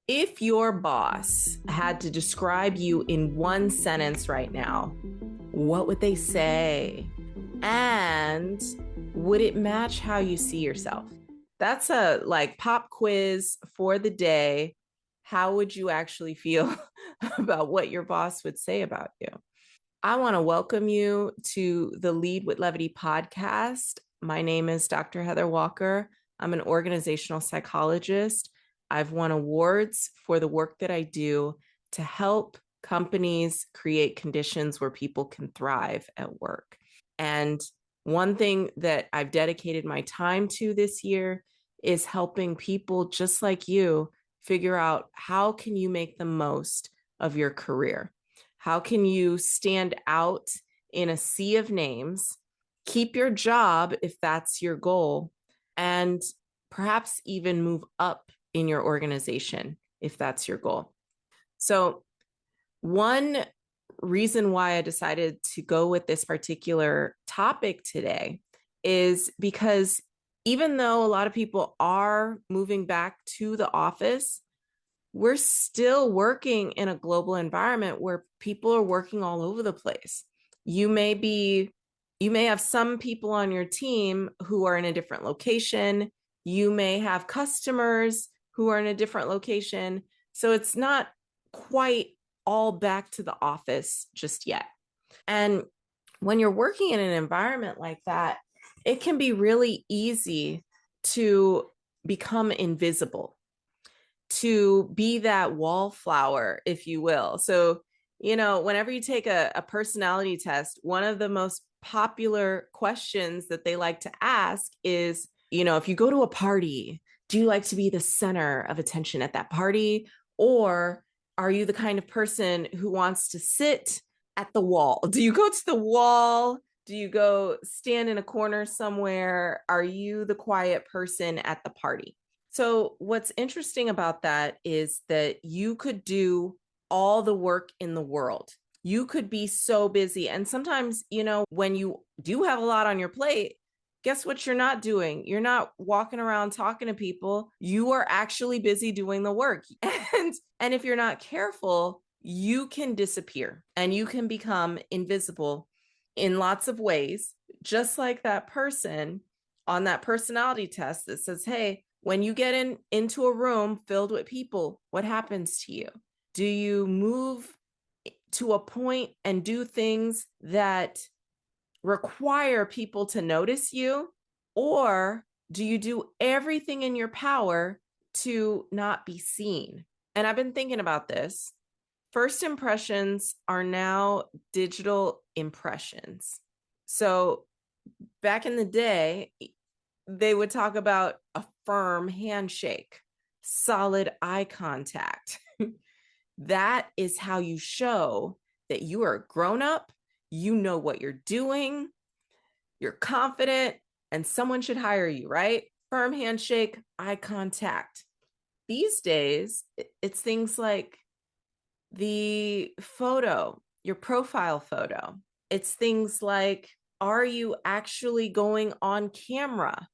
If your boss had to describe you in one sentence right now, what would they say? And would it match how you see yourself? That's a pop quiz for the day. How would you actually feel about what your boss would say about you? I want to welcome you to the Lead with Levity podcast. My name is Dr. Heather Walker. I'm an organizational psychologist. I've won awards for the work that I do to help companies create conditions where people can thrive at work. And one thing that I've dedicated my time to this year is helping people just like you figure out how can you make the most of your career? How can you stand out in a sea of names, keep your job if that's your goal, and perhaps even move up in your organization if that's your goal? So, one reason why I decided to go with this particular topic today is because even though a lot of people are moving back to the office, we're still working in a global environment where people are working all over the place. You may be, you may have some people on your team who are in a different location. You may have customers who are in a different location. So it's not quite all back to the office just yet. And when you're working in an environment like that, it can be really easy to become invisible, to be that wallflower, if you will. So, whenever you take a personality test, one of the most popular questions that they like to ask is, if you go to a party, do you like to be the center of attention at that party? Or are you the kind of person who wants to sit at the wall? Do you go to the wall? Do you go stand in a corner somewhere? Are you the quiet person at the party? So, what's interesting about that is that you could do all the work in the world. You could be so busy. And sometimes, when you do have a lot on your plate, guess what you're not doing? You're not walking around talking to people. You are actually busy doing the work. And if you're not careful, you can disappear and you can become invisible in lots of ways, just like that person on that personality test that says, hey, when you get into a room filled with people, what happens to you? Do you move to a point and do things that require people to notice you? Or do you do everything in your power to not be seen? And I've been thinking about this. First impressions are now digital impressions. So back in the day, they would talk about a firm handshake, solid eye contact. That is how you show that you are a grown up, you know what you're doing, you're confident, and someone should hire you, right? Firm handshake, eye contact. These days, it's things like the photo, your profile photo. It's things like, are you actually going on camera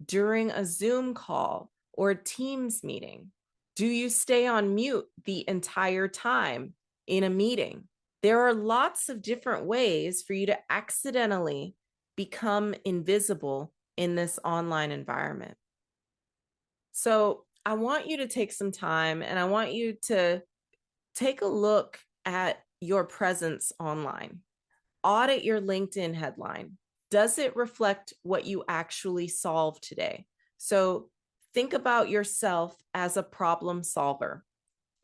during a Zoom call or a Teams meeting? Do you stay on mute the entire time in a meeting? There are lots of different ways for you to accidentally become invisible in this online environment. So I want you to take some time and I want you to take a look at your presence online. Audit your LinkedIn headline. Does it reflect what you actually solve today? So think about yourself as a problem solver.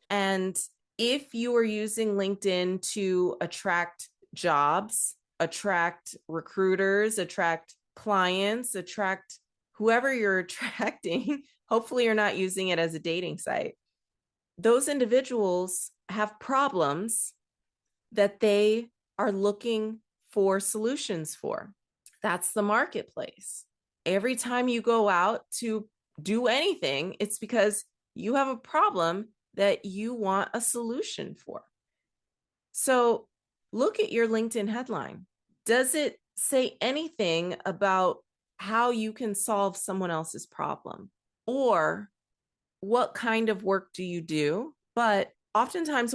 And if you are using LinkedIn to attract jobs, attract recruiters, attract clients, attract whoever you're attracting, hopefully you're not using it as a dating site. Those individuals have problems that they are looking for solutions for. That's the marketplace. Every time you go out to do anything, it's because you have a problem that you want a solution for. So look at your LinkedIn headline. Does it say anything about how you can solve someone else's problem? Or what kind of work do you do? But oftentimes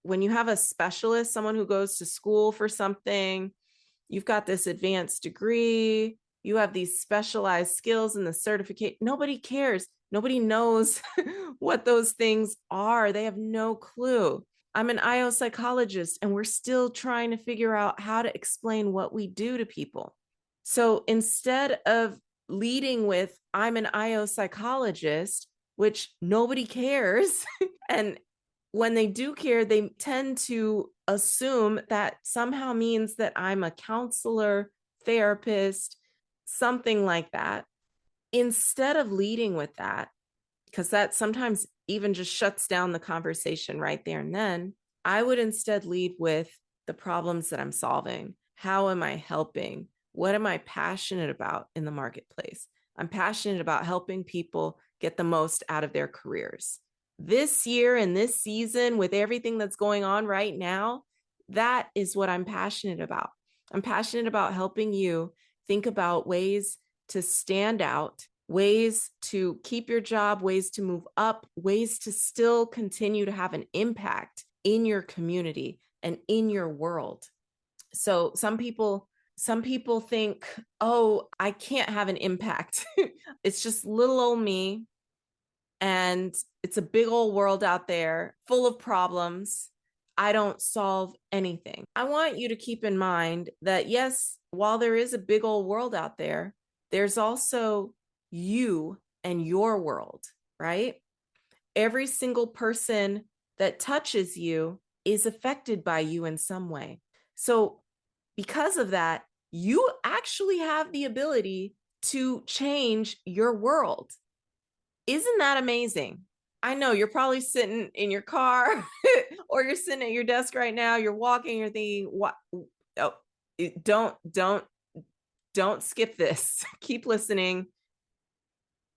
when you have a specialist, someone who goes to school for something, you've got this advanced degree, you have these specialized skills and the certificate. Nobody cares. Nobody knows what those things are. They have no clue. I'm an IO psychologist, and we're still trying to figure out how to explain what we do to people. So instead of leading with, I'm an IO psychologist, which nobody cares, and when they do care, they tend to assume that somehow means that I'm a counselor, therapist, something like that. Instead of leading with that, because that sometimes even just shuts down the conversation right there and then, I would instead lead with the problems that I'm solving. How am I helping? What am I passionate about in the marketplace? I'm passionate about helping people get the most out of their careers. This year and this season, with everything that's going on right now, that is what I'm passionate about. I'm passionate about helping you think about ways to stand out, ways to keep your job, ways to move up, ways to still continue to have an impact in your community and in your world. So some people think, oh, I can't have an impact. It's just little old me, and it's a big old world out there full of problems. I don't solve anything. I want you to keep in mind that, yes, while there is a big old world out there, there's also you and your world, right? Every single person that touches you is affected by you in some way. So, because of that, you actually have the ability to change your world. Isn't that amazing? I know you're probably sitting in your car or you're sitting at your desk right now, you're walking, you're thinking, what? Oh, don't skip this. Keep listening.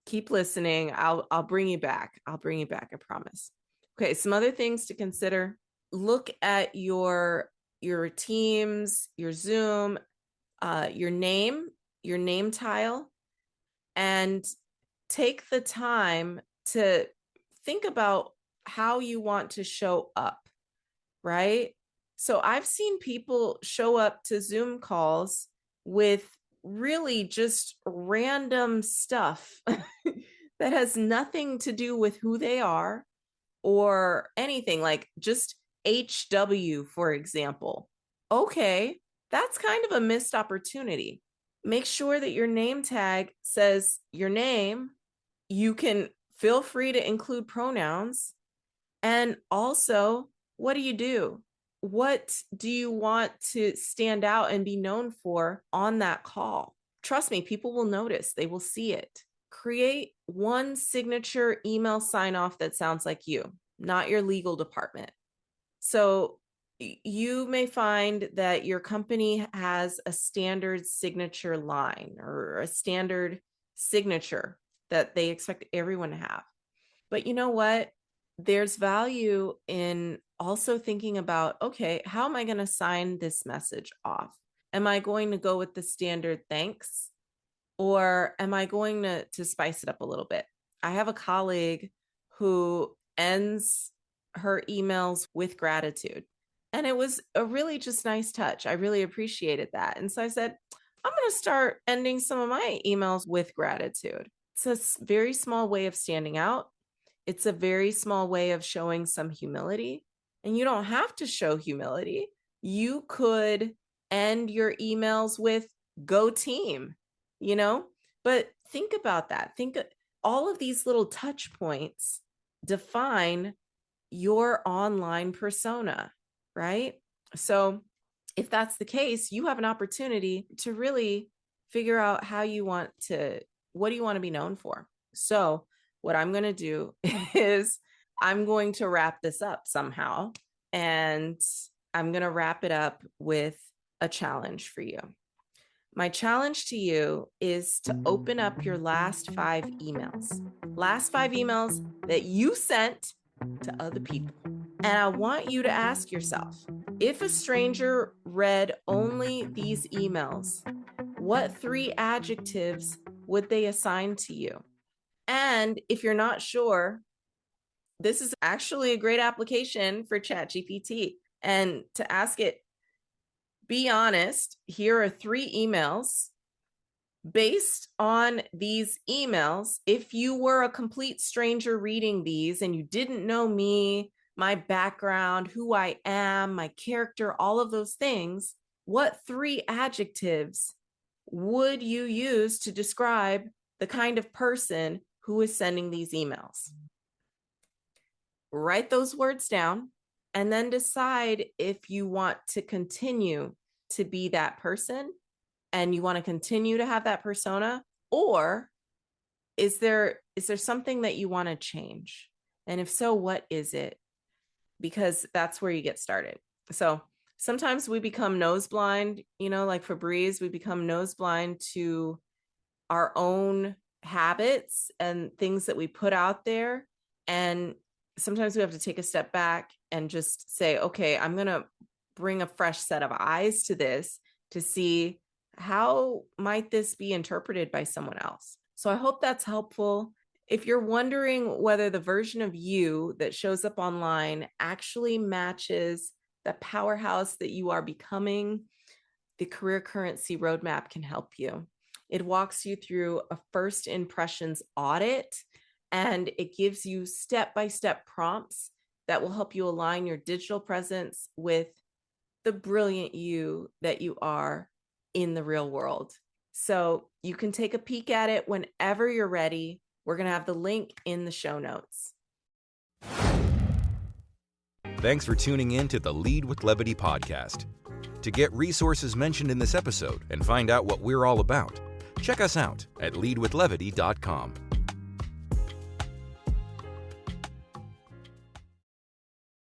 Keep listening. I'll bring you back. I'll bring you back, I promise. Okay, some other things to consider. Look at your Teams, your Zoom, your name tile, and take the time to think about how you want to show up, right? So I've seen people show up to Zoom calls with really just random stuff that has nothing to do with who they are or anything, like just HW, for example. Okay, that's kind of a missed opportunity. Make sure that your name tag says your name. You can feel free to include pronouns. And also, what do? What do you want to stand out and be known for on that call? Trust me, people will notice, they will see it. Create one signature email sign off that sounds like you, not your legal department. So you may find that your company has a standard signature line or a standard signature that they expect everyone to have. But you know what? There's value in also thinking about, okay, how am I going to sign this message off? Am I going to go with the standard thanks? Or am I going to spice it up a little bit? I have a colleague who ends her emails with gratitude. And it was a really just nice touch. I really appreciated that. And so I said, I'm going to start ending some of my emails with gratitude. It's a very small way of standing out. It's a very small way of showing some humility. And you don't have to show humility. You could end your emails with go team, you know? But think about that. Think all of these little touch points define your online persona, right? So if that's the case, you have an opportunity to really figure out what do you want to be known for? So what I'm going to do is I'm going to wrap this up somehow, and I'm going to wrap it up with a challenge for you. My challenge to you is to open up your last 5 emails that you sent to other people. And I want you to ask yourself, if a stranger read only these emails, what 3 adjectives would they assign to you? And if you're not sure, this is actually a great application for ChatGPT. And to ask it, be honest, here are 3 emails. Based on these emails, if you were a complete stranger reading these and you didn't know me, my background, who I am, my character, all of those things, what 3 adjectives would you use to describe the kind of person who is sending these emails? Write those words down and then decide if you want to continue to be that person and you want to continue to have that persona, or is there something that you want to change? And if so, what is it? Because that's where you get started. So sometimes we become nose blind, like Febreze, we become nose blind to our own habits and things that we put out there. And sometimes we have to take a step back and just say, okay, I'm going to bring a fresh set of eyes to this to see how might this be interpreted by someone else. So I hope that's helpful. If you're wondering whether the version of you that shows up online actually matches the powerhouse that you are becoming, the Career Currency Roadmap can help you. It walks you through a first impressions audit, and it gives you step-by-step prompts that will help you align your digital presence with the brilliant you that you are in the real world. So you can take a peek at it whenever you're ready. We're going to have the link in the show notes. Thanks for tuning in to the Lead with Levity podcast. To get resources mentioned in this episode and find out what we're all about, check us out at leadwithlevity.com.